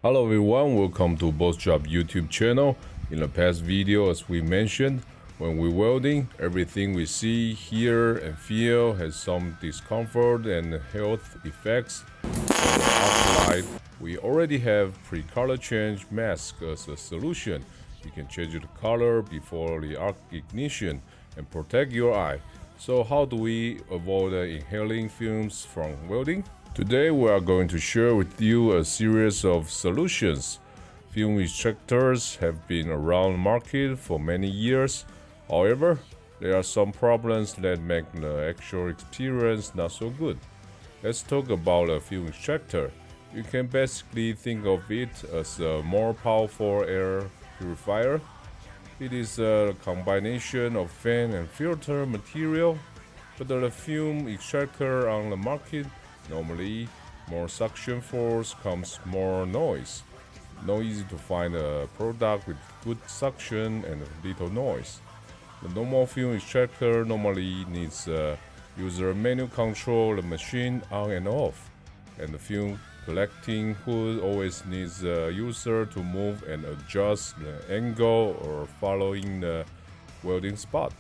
Hello everyone, welcome to BOSJOB YouTube channel. In the past video, as we mentioned, when we're welding, everything we see, hear, and feel has some discomfort and health effects. For the afterlight, we already have pre-color change mask as a solution. You can change the color before the arc ignition and protect your eye. So how do we avoid inhaling fumes from welding? Today we are going to share with you a series of solutions. Fume extractors have been around the market for many years. However, there are some problems that make the actual experience not so good. Let's talk about a fume extractor. You can basically think of it as a more powerful air purifier. It is a combination of fan and filter material, but the fume extractor on the market normally, more suction force comes more noise. Not easy to find a product with good suction and little noise. The normal fume extractor normally needs user manual control the machine on and off, and the fume collecting hood always needs a user to move and adjust the angle or following the welding spot.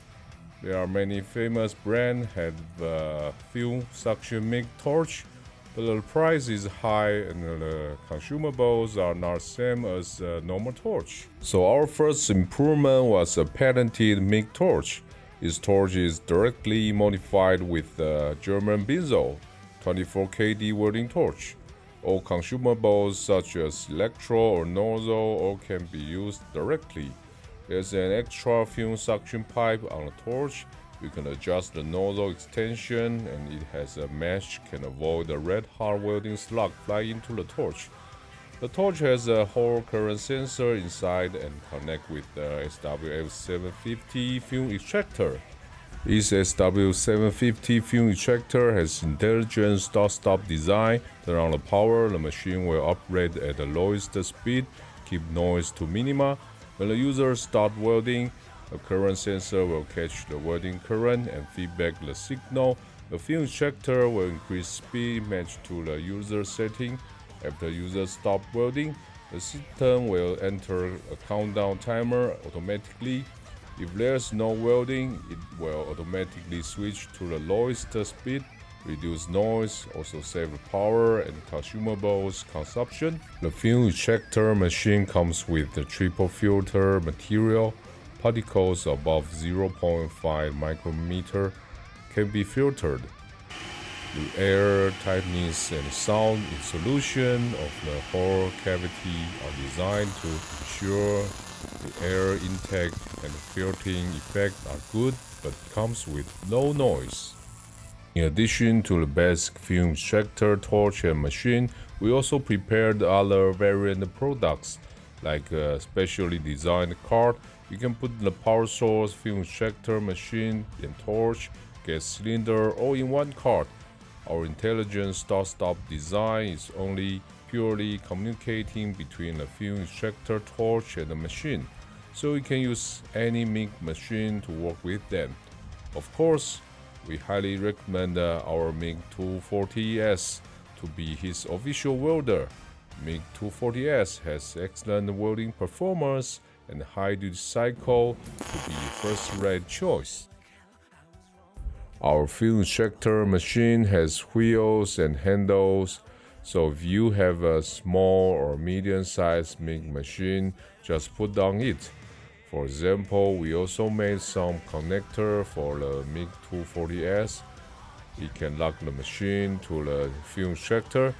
There are many famous brands have fume suction MIG torch, but the price is high and the consumables are not same as normal torch. So our first improvement was a patented MIG torch. This torch is directly modified with the German Benzo 24 kD welding torch. All consumables such as electrode or nozzle all can be used directly. There's an extra fume suction pipe on the torch. You can adjust the nozzle extension, and it has a mesh can avoid the red hot welding slug fly into the torch. The torch has a whole current sensor inside and connect with the SW750 fume extractor. This SW750 fume extractor has intelligent start-stop design. Turn on the power, the machine will operate at the lowest speed, keep noise to minima. When the user starts welding, the current sensor will catch the welding current and feedback the signal. The fume extractor will increase speed matched to the user setting. After the user stops welding, the system will enter a countdown timer automatically. If there's no welding, it will automatically switch to the lowest speed, reduce noise, also save power and consumables consumption. The fume extractor machine comes with the triple filter material. Particles above 0.5 micrometer can be filtered. The air tightness and sound in solution of the whole cavity are designed to ensure the air intake and filtering effect are good but comes with no noise. In addition to the basic fume extractor torch and machine, we also prepared other variant products like a specially designed cart. You can put the power source, fume extractor machine, and torch, gas cylinder all in one cart. Our intelligent start-stop design is only purely communicating between the fume extractor torch and the machine, so you can use any MIG machine to work with them. Of course, we highly recommend our MIG 240S to be his official welder. MIG 240S has excellent welding performance and high duty cycle to be first-rate choice. Our fume extractor machine has wheels and handles, so if you have a small or medium-sized MIG machine, just put on it. For example, we also made some connector for the MIG 240S. It can lock the machine to the fume extractor.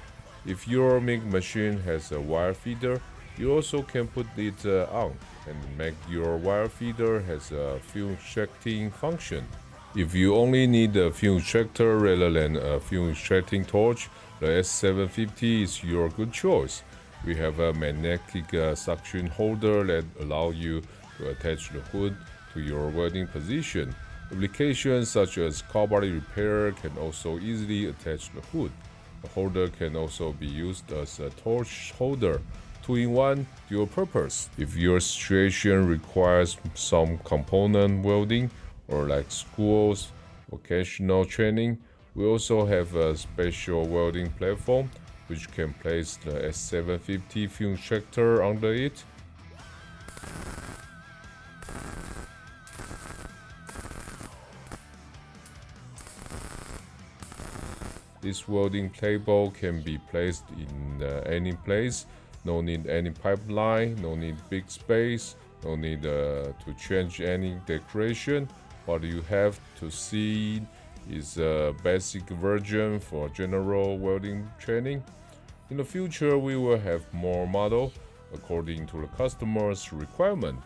If your MIG machine has a wire feeder, you also can put it on and make your wire feeder has a fume extracting function. If you only need a fume extractor rather than a fume extracting torch, the S750 is your good choice. We have a magnetic suction holder that allows you to attach the hood to your welding position. Applications such as car body repair can also easily attach the hood. The holder can also be used as a torch holder, 2-in-1 dual purpose. If your situation requires some component welding or like schools, vocational training, we also have a special welding platform which can place the S750 fume extractor under it. This welding table can be placed in any place. No need any pipeline, no need big space, no need to change any decoration. What you have to see is a basic version for general welding training. In the future, we will have more model according to the customer's requirement.